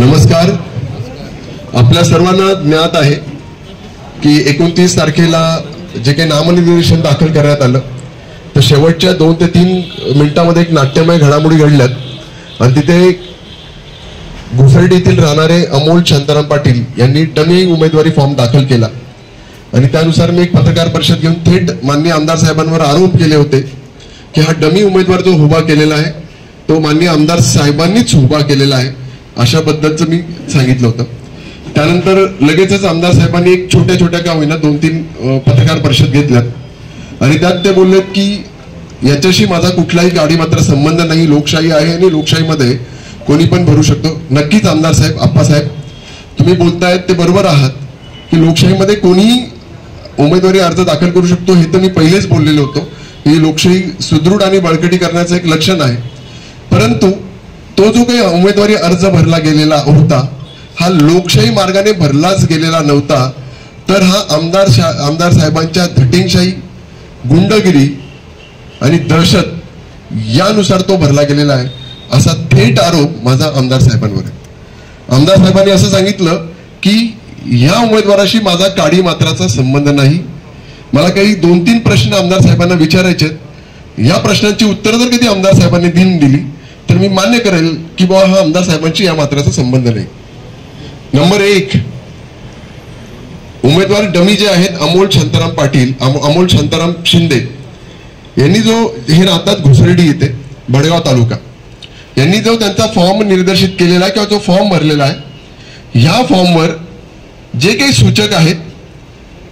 नमस्कार. आपल्या सर्वांना ज्ञात आहे की 29 तारखेला जे काही नामनिर्देशन दाखल करण्यात आलं तर शेवटच्या 2 ते 3 मिनिटांमध्ये एक नाट्यमय घडामोडी घडल्यात आणि तिथे घुसर्डी येथील राहणारे अमोल शांताराम पाटील यांनी डमी उमेदवारी फॉर्म दाखल केला आणि त्यानुसार मी एक पत्रकार परिषद घेऊन थेट माननीय आमदार साहेबांवर आरोप केले होते की हा डमी उमेदवार जो उभा केलेला आहे तो माननीय आमदार साहेबांनीच उभा केलेला आहे अशा बद्दलचं मी सांगितलं होतं. त्यानंतर लगेचच आमदार साहेबांनी एक छोट्या छोट्या का होईना 2-3 पत्रकार परिषद घेतल्यात आणि त्यात ते बोललेत की याच्याशी माझा कुठलाही गाडी मात्र संबंध नाही, लोकशाही आहे आणि लोकशाहीमध्ये कोणी पण भरू शकतो. नक्कीच आमदार साहेब, आप्पासाहेब, तुम्ही बोलतायत ते बरोबर आहात की लोकशाहीमध्ये कोणीही उमेदवारी अर्ज दाखल करू शकतो. हे तर मी पहिलेच बोललेलो होतो. ही लोकशाही सुदृढ आणि बळकटी करण्याचं एक लक्षण आहे. परंतु तो जो काही उमेदवारी अर्ज भरला गेलेला होता हा लोकशाही मार्गाने भरलाच गेलेला नव्हता, तर हा आमदार साहेबांच्या धटिंगशाही, गुंडगिरी आणि दहशत यानुसार तो भरला गेलेला आहे असा थेट आरोप माझा आमदार साहेबांवर आहे. आमदार साहेबांनी असं सांगितलं की ह्या उमेदवाराशी माझा काडी मात्राचा संबंध नाही. मला काही 2-3 प्रश्न आमदार साहेबांना विचारायचे. या प्रश्नांची उत्तरं जर कधी आमदार साहेबांनी दिली तर मी मान्य करेल की बाबा हा आमदार साहेबांची या मात्राचा संबंध नाही. नंबर 1, उमेदवार डमी जे आहेत अमोल शांताराम पाटील, अमोल शांताराम शिंदे यांनी जो हे राहतात घुसर्डी येथे भडगाव तालुका, यांनी जो त्यांचा फॉर्म निर्देशित केलेला आहे किंवा जो फॉर्म भरलेला आहे, ह्या फॉर्मवर जे काही सूचक आहेत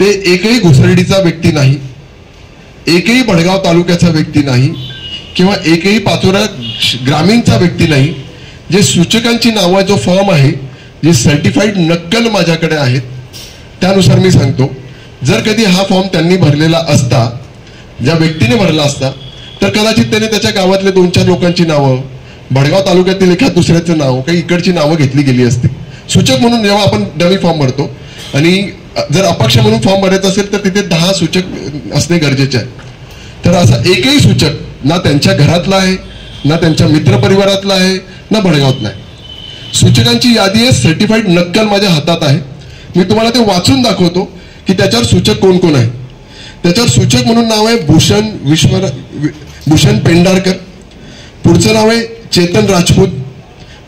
ते एकही घुसर्डीचा व्यक्ती नाही, एकही भडगाव तालुक्याचा व्यक्ती नाही किंवा एकही पाचोरा ग्रामीणचा व्यक्ती नाही. जे सूचकांची नावं, जो फॉर्म आहे, जे सर्टिफाईड नक्कल माझ्याकडे आहेत, त्यानुसार मी सांगतो, जर कधी हा फॉर्म त्यांनी भरलेला असता, ज्या व्यक्तीने भरला असता, तर कदाचित त्याने त्याच्या गावातले 2-4 लोकांची नावं, भडगाव तालुक्यातील एखाद दुसऱ्याचं नाव, काही इकडची नावं घेतली गेली असती. सूचक म्हणून जेव्हा आपण डमी फॉर्म भरतो आणि जर अपक्ष म्हणून फॉर्म भरायचा असेल तर तिथे 10 सूचक असणे गरजेचे आहे. तर असा एकही सूचक ना त्यांच्या घरातला आहे, ना त्यांच्या मित्रपरिवारातला आहे, ना भडगावातला आहे. सूचकांची यादी आहे, सर्टिफाईड नक्कल माझ्या हातात आहे. मी तुम्हाला ते वाचून दाखवतो की त्याच्यावर सूचक कोण कोण आहे. त्याच्यावर सूचक म्हणून नाव आहे भूषण पेंढारकर, पुढचं नाव आहे चेतन राजपूत,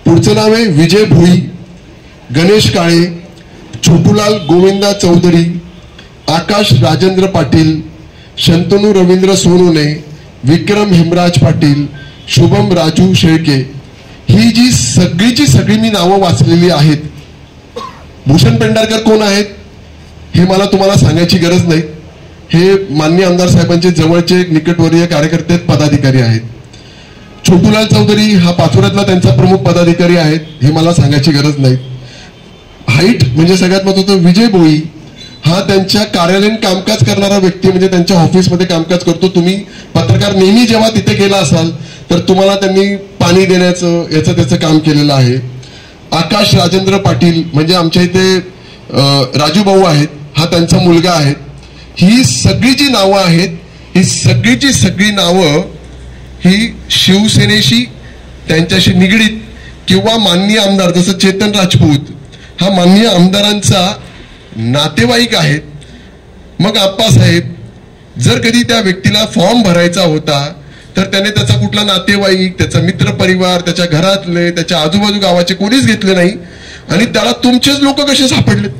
पुढचं नाव आहे विजय भोई, गणेश काळे, छोटूलाल गोविंदा चौधरी, आकाश राजेंद्र पाटील, शंतनू रवींद्र सोनोने, विक्रम हेमराज पाटील, शुभम राजू शेळके. ही जी सगळीची सगळी मी नावं वाचलेली आहेत. भूषण पेंढारकर कोण आहेत हे मला तुम्हाला सांगायची गरज नाही. हे माननीय आमदार साहेबांचे जवळचे निकटवर्तीय कार्यकर्ते, पदाधिकारी आहेत. छोटूलाल चौधरी हा पाचोऱ्यातला त्यांचा प्रमुख पदाधिकारी आहेत, हे मला सांगायची गरज नाही. हाईट म्हणजे सगळ्यात महत्त्वाचं विजय भोई हा त्यांच्या कार्यालयीन कामकाज करणारा व्यक्ती, म्हणजे त्यांच्या ऑफिसमध्ये कामकाज करतो. तुम्ही पत्रकार नेहमी जेव्हा तिथे गेला असाल तर तुम्हाला त्यांनी पाणी देण्याचं याचं त्याचं काम केलेलं आहे. आकाश राजेंद्र पाटील म्हणजे आमच्या इथे राजू भाऊ आहेत, हा त्यांचा मुलगा आहे. ही सगळी जी नावं आहेत, ही सगळीची सगळी नावं ही शिवसेनेशी त्यांच्याशी निगडीत किंवा माननीय आमदार जसं चेतन राजपूत हा माननीय आमदारांचा नातेवाईक आहेत. मग आप्पासाहेब, जर कधी त्या व्यक्तीला फॉर्म भरायचा होता तर त्याने त्याचा कुठला नातेवाईक, त्याचा मित्र परिवार, त्याच्या घरातले, त्याच्या आजूबाजू गावाचे कोणीच घेतले नाही आणि त्याला तुमचेच लोक कसे सापडलेत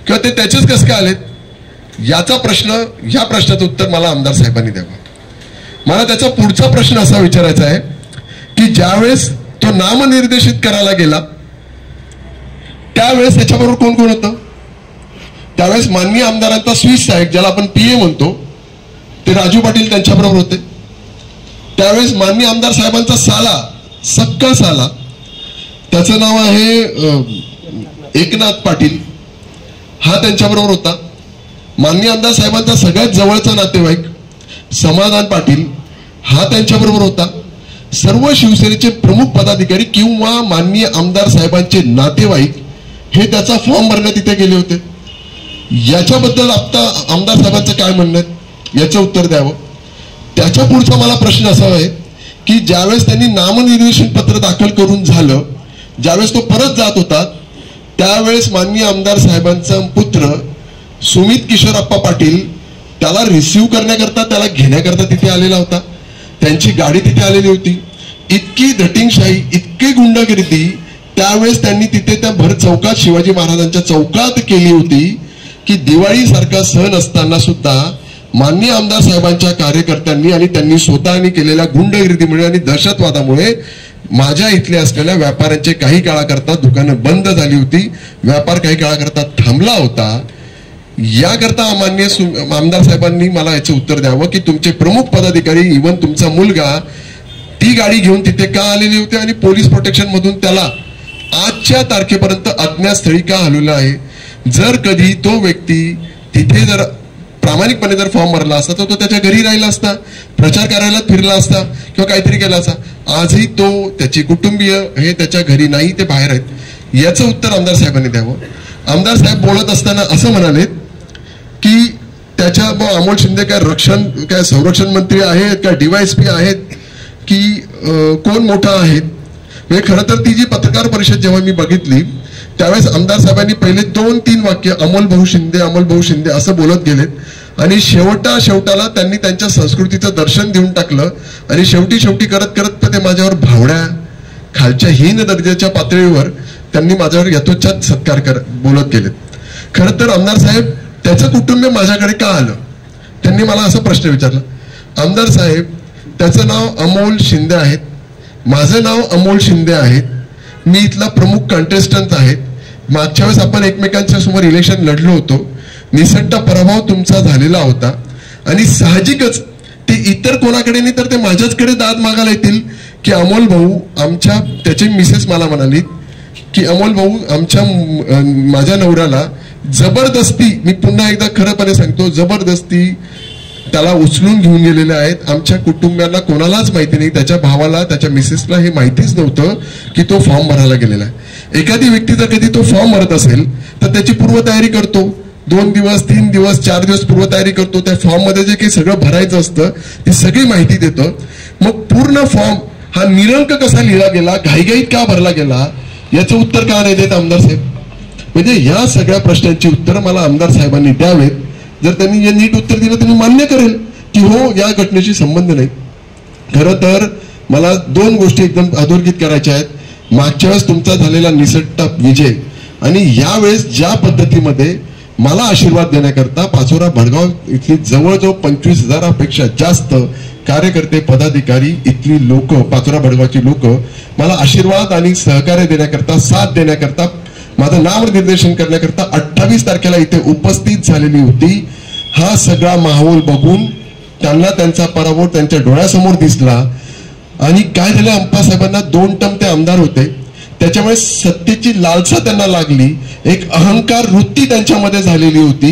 किंवा ते त्याचेच कसे काय आलेत, याचा प्रश्न, ह्या प्रश्नाचं उत्तर मला आमदार साहेबांनी द्यावं. मला त्याचा पुढचा प्रश्न असा विचारायचा आहे की ज्यावेळेस तो नामनिर्देशित करायला गेला त्यावेळेस त्याच्याबरोबर कोण कोण होतं. त्यावेळेस माननीय आमदारांचा स्विस साहेब, ज्याला आपण PA म्हणतो, ते राजू पाटील त्यांच्याबरोबर होते. त्यावेळेस माननीय आमदार साहेबांचा साला, सक्का साला, त्याचं नाव आहे एकनाथ पाटील, हा त्यांच्याबरोबर होता. माननीय आमदार साहेबांचा सगळ्यात जवळचा नातेवाईक समाधान पाटील हा त्यांच्याबरोबर होता. सर्व शिवसेनेचे प्रमुख पदाधिकारी किंवा माननीय आमदार साहेबांचे नातेवाईक हे त्याचा फॉर्म भरण्यात तिथे गेले होते. याच्याबद्दल आता आमदार साहेबांचं काय म्हणणं आहे याचं उत्तर द्यावं. त्याच्या पुढचा मला प्रश्न असा आहे की ज्यावेळेस त्यांनी नामनिर्देशन पत्र दाखल करून झालं, ज्यावेळेस तो परत जात होता त्यावेळेस माननीय आमदार साहेबांचा पुत्र सुमित किशोरप्पा पाटील त्याला रिसीव्ह करण्याकरता, त्याला घेण्याकरता तिथे आलेला होता. त्यांची गाडी तिथे आलेली होती. इतकी धटिंगशाही, इतकी गुंडगिरी त्यावेळेस त्यांनी तिथे त्या भर चौकात, शिवाजी महाराजांच्या चौकात केली होती की दिवाळी सारखा सण असताना सुद्धा माननीय आमदार साहेबांच्या कार्यकर्त्यांनी आणि त्यांनी स्वतःनी केलेल्या गुंडगिरीमुळे आणि दहशतवादामुळे माझ्या इथले असलेल्या व्यापाऱ्यांचे काही काळाकरता दुकानं बंद झाली होती, व्यापार काही काळाकरता थांबला होता. याकरता माननीय आमदार साहेबांनी मला याचं उत्तर द्यावं की तुमचे प्रमुख पदाधिकारी, इव्हन तुमचा मुलगा ती गाडी घेऊन तिथे का आलेले होते आणि पोलीस प्रोटेक्शन मधून त्याला आजच्या तारखेपर्यंत अज्ञात स्थळी का हलवलं आहे. जर कधी तो व्यक्ती तिथे जर प्रामाणिकपणे जर फॉर्म भरला असता तर तो त्याच्या घरी राहिला असता, प्रचार कार्यालयात फिरला असता किंवा काहीतरी केला असता. आजही तो, त्याची कुटुंबीय हे त्याच्या घरी नाही, ते बाहेर आहेत. याचं उत्तर आमदार साहेबांनी द्यावं. आमदार साहेब बोलत असताना असं म्हणाले की त्याच्या अमोल शिंदे काय संरक्षण मंत्री आहेत का DYSP आहेत की कोण मोठा आहेत. हे खरं तर ती जी पत्रकार परिषद जेव्हा मी बघितली त्यावेळेस आमदार साहेबांनी पहिले 2-3 वाक्य अमोल भाऊ शिंदे असं बोलत गेलेत आणि शेवटाला त्यांनी त्यांच्या संस्कृतीचं दर्शन देऊन टाकलं आणि शेवटी करत ते माझ्यावर भावड्या, खालच्या हीन दर्जाच्या पातळीवर त्यांनी माझ्यावर यथोचित सत्कार बोलत गेलेत. खरं तर आमदार साहेब त्याचं कुटुंब माझ्याकडे का आलं, त्यांनी मला असा प्रश्न विचारला. आमदार साहेब, त्याचं नाव अमोल शिंदे आहेत, माझं नाव अमोल शिंदे आहेत, मी इथला प्रमुख कंटेस्टंट आहेत. मागच्या वेळेस आपण एकमेकांच्या समोर इलेक्शन लढलो होतो, निसट्टा पराभव तुमचा झालेला होता आणि साहजिकच ते इतर कोणाकडे नाही तर ते माझ्याचकडे दाद मागायला येतील की अमोल भाऊ आमच्या, त्याची मिसेस मला म्हणाली की अमोल भाऊ माझ्या नवऱ्याला जबरदस्ती, मी पुन्हा एकदा खरंपणे सांगतो, जबरदस्ती त्याला उचलून घेऊन गेलेले आहेत. आमच्या कुटुंबियांना कोणालाच माहिती नाही, त्याच्या भावाला, त्याच्या मिसेसला हे माहितीच नव्हतं की तो फॉर्म भरायला गेलेला आहे. एखादी व्यक्ती जर कधी तो फॉर्म भरत असेल तर त्याची पूर्वतयारी करतो, 2 दिवस 3 दिवस 4 दिवस पूर्वतयारी करतो. त्या फॉर्म मध्ये जे काही सगळं भरायचं असतं ती सगळी माहिती देतो. मग पूर्ण फॉर्म हा निरंक कसा लिहिला गेला, घाईघाईत का भरला गेला, याचं उत्तर का नाही देत आमदार साहेब. म्हणजे या सगळ्या प्रश्नांची उत्तरं मला आमदार साहेबांनी द्यावेत. जर त्यांनी हे नीट उत्तर दिलं तर मी मान्य करेल की हो, या घटनेशी संबंध नाही. खरं तर मला 2 गोष्टी एकदम अधोरेखित करायच्या आहेत. मागच्या वेळेस तुमचा झालेला निसट्टा विजय आणि यावेळेस ज्या पद्धतीमध्ये मला आशीर्वाद देण्याकरता पाचोरा भडगाव इथली जवळजवळ 25,000पेक्षा जास्त कार्यकर्ते, पदाधिकारी, इथली लोक, पाचोरा भडगावची लोक मला आशीर्वाद आणि सहकार्य देण्याकरता, साथ देण्याकरता, माझं नामनिर्देशन करण्याकरता 28 तारखेला इथे उपस्थित झालेली होती. हा सगळा माहोल बघून त्यांना त्यांचा पराभव त्यांच्या डोळ्यासमोर दिसला आणि काय झालं, अप्पासाहेबांना 2 टर्म ते आमदार होते, त्याच्यामुळे सत्तेची लालसा त्यांना लागली, एक अहंकार वृत्ती त्यांच्यामध्ये झालेली होती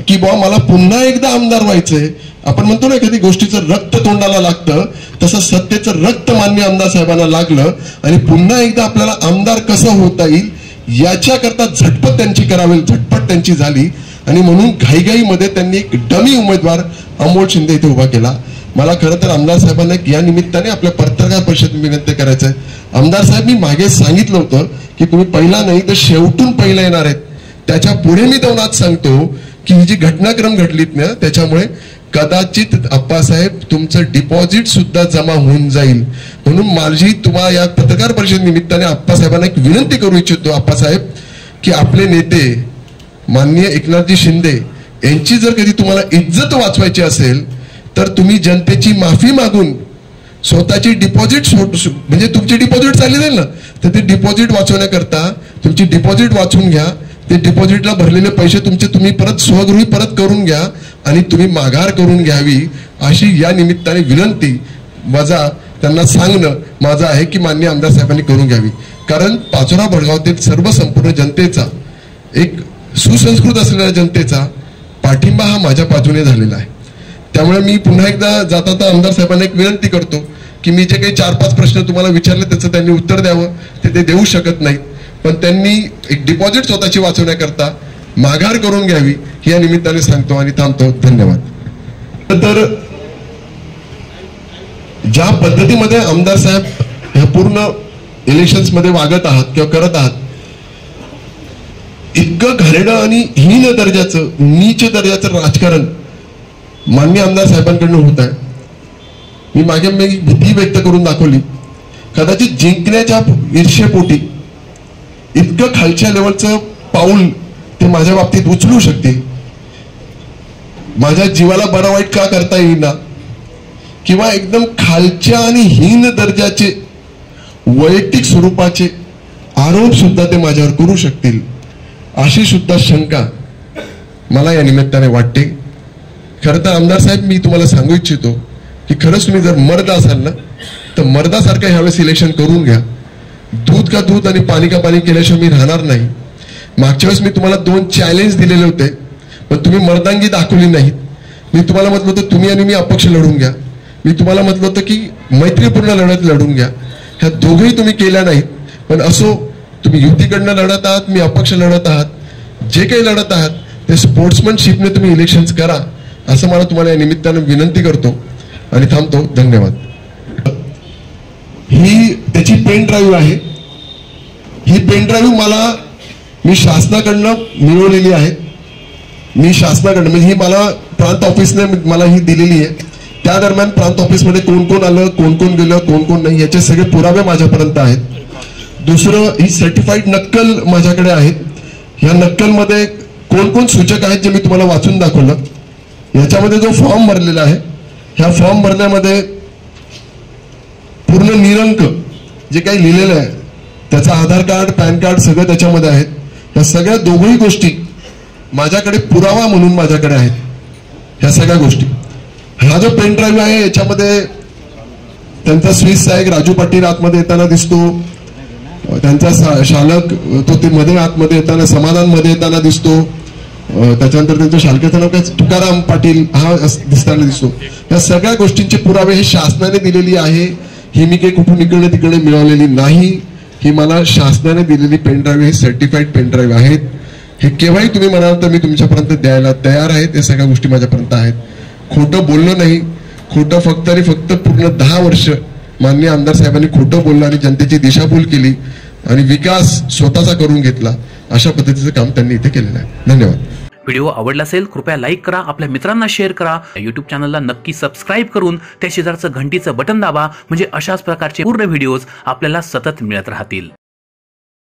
की बुवा मला पुन्हा एकदा आमदार व्हायचंय. आपण म्हणतो ना एखादी गोष्टीचं रक्त तोंडाला लागतं, तसं सत्तेचं रक्त मान्य आमदार साहेबांना लागलं आणि पुन्हा एकदा आपल्याला आमदार कसं होता येईल याच्याकरता झटपट त्यांची झाली आणि म्हणून घाईघाईमध्ये त्यांनी एक डमी उमेदवार अमोल शिंदे इथे उभा केला. मला खरं तर आमदार साहेबांना या निमित्ताने आपल्या पत्रकार परिषदेत विनंती करायचं आहे. आमदार साहेब, मी मागे सांगितलं होतं की तुम्ही पहिला नाही तर शेवटून पहिला येणार आहेत. त्याच्या पुढे मी तेवढाच सांगतो की ही जी घटनाक्रम घडलीत ना त्याच्यामुळे कदाचित अप्पासाहेब तुमचं डिपॉझिट सुद्धा जमा होऊन जाईल. म्हणून माझी तुम्हाला या पत्रकार परिषद निमित्ताने अप्पासाहेबांना एक विनंती करू इच्छितो, अप्पासाहेब, की आपले नेते माननीय एकनाथजी शिंदे यांची जर कधी तुम्हाला इज्जत वाचवायची असेल तर तुम्ही जनतेची माफी मागून स्वतःची डिपॉझिट, म्हणजे तुमची डिपॉझिट चालली जाईल ना, तर ते डिपॉझिट वाचवण्याकरता तुमची डिपॉझिट वाचवून घ्या. ते डिपॉझिटला भरलेले पैसे तुम्ही परत स्वगृही परत करून घ्या आणि तुम्ही माघार करून घ्यावी अशी या निमित्ताने विनंती माझा त्यांना सांगणं माझं आहे की माननीय आमदार साहेबांनी करून घ्यावी. कारण पाचोरा भडगावातील सर्व संपूर्ण जनतेचा, एक सुसंस्कृत असलेल्या जनतेचा पाठिंबा हा माझ्या बाजूने झालेला आहे. त्यामुळे मी पुन्हा एकदा जाता आमदार साहेबांना एक विनंती करतो की मी जे काही 4-5 प्रश्न तुम्हाला विचारले त्याचं त्यांनी उत्तर द्यावं. ते देऊ शकत नाहीत, पण त्यांनी एक डिपॉझिट स्वतःची वाचवण्याकरता माघार करून घ्यावी या निमित्ताने सांगतो आणि थांबतो. धन्यवाद. तर ज्या पद्धतीमध्ये आमदार साहेब ह्या पूर्ण इलेक्शन्स मध्ये वागत आहात किंवा करत आहात, इतकं घाणेरडं आणि हीन दर्जाचं, नीच दर्जाचं राजकारण माननीय आमदार साहेबांकडनं होत आहे. मी भीती व्यक्त करून दाखवली. कदाचित जिंकण्याच्या ईर्ष्येपोटी इतकं खालच्या लेवलचं पाऊल ते माझ्या बाबतीत उचलू शकते. माझ्या जीवाला बरं वाईट का करता येईना, किंवा एकदम खालच्या आणि हीन दर्जाचे वैयक्तिक स्वरूपाचे आरोप सुद्धा ते माझ्यावर करू शकतील, अशी सुद्धा शंका मला या निमित्ताने वाटते. खरं तर आमदार साहेब, मी तुम्हाला सांगू इच्छितो की खरंच तुम्ही जर मर्द असाल ना, तर मर्दासारखं ह्यावेळेस इलेक्शन करून घ्या. दूध का दूध आणि पाणी का पाणी केल्याशिवाय मी राहणार नाही. मागच्या वेळेस मी तुम्हाला 2 चॅलेंज दिलेले होते, पण तुम्ही मर्दांगी दाखवली नाहीत. मी तुम्हाला म्हटलं होतं तुम्ही आणि मी अपक्ष लढून घ्या. मी तुम्हाला म्हटलं होतं की मैत्रीपूर्ण लढत लढून घ्या. ह्या दोघंही तुम्ही केल्या नाहीत. पण असो, तुम्ही युतीकडनं लढत आहात, मी अपक्ष लढत आहात. जे काही लढत आहात ते स्पोर्ट्समनशिपने तुम्ही इलेक्शन्स करा, असं मला तुम्हाला या निमित्तानं विनंती करतो आणि थांबतो. धन्यवाद. ही त्याची पेन ड्राईव्ह आहे. ही पेन ड्राईव्ह मी शासनाकडनं मिळवलेली आहे. मी शासनाकडनं म्हणजे ही मला प्रांत ऑफिसने मला ही दिलेली आहे. त्या दरम्यान प्रांत ऑफिसमध्ये कोण कोण आलं, कोण कोण गेलं, कोण कोण नाही, याचे सगळे पुरावे माझ्यापर्यंत आहेत. दुसरं, ही सर्टिफाईड नक्कल माझ्याकडे आहेत. ह्या नक्कलमध्ये कोण कोण सूचक आहेत जे मी तुम्हाला वाचून दाखवलं. याच्यामध्ये जो फॉर्म भरलेला आहे, ह्या फॉर्म भरण्यामध्ये पूर्ण निरंक जे काही लिहिलेलं आहे, त्याचं आधार कार्ड, पॅन कार्ड सगळं त्याच्यामध्ये आहेत. ह्या सगळ्या दोघही गोष्टी माझ्याकडे पुरावा म्हणून माझ्याकडे आहेत. ह्या सगळ्या गोष्टी, हा जो पेन ड्राईव्ह आहे याच्यामध्ये त्यांचा स्विस सहाय्यक राजू पाटील आतमध्ये येताना दिसतो. त्यांचा शालक तो ते मध्ये आतमध्ये येताना, समाधान मध्ये येताना दिसतो. त्याच्यानंतर त्यांचं शालकाचं नाव काय, तुकाराम पाटील, हा दिसताना दिसतो. या सगळ्या गोष्टींचे पुरावे हे शासनाने दिलेली आहे. ही मी काही कुठून इकडे तिकडे मिळवलेली नाही. ही मला शासनाने दिलेली पेन ड्राईव्ह, हे सर्टिफाईड पेन ड्राईव्ह आहेत. हे केव्हाही तुम्ही म्हणाल तर मी तुमच्यापर्यंत द्यायला तयार आहे. त्या सगळ्या गोष्टी माझ्यापर्यंत आहेत. खोटं बोललं नाही. खोटं फक्त आणि फक्त पूर्ण 10 वर्ष माननीय आमदार साहेबांनी खोटं बोललं आणि जनतेची दिशाभूल केली आणि विकास स्वतःचा करून घेतला. अशा पद्धतीचं काम त्यांनी इथे केलेलं आहे. धन्यवाद. व्हिडिओ आवडला असेल कृपया लाईक करा, आपल्या मित्रांना शेअर करा. यूट्यूब चॅनलला नक्की सबस्क्राईब करून त्या शेजारचं घंटीचं बटन दाबा, म्हणजे अशाच प्रकारचे पूर्ण व्हिडिओज आपल्याला सतत मिळत राहतील.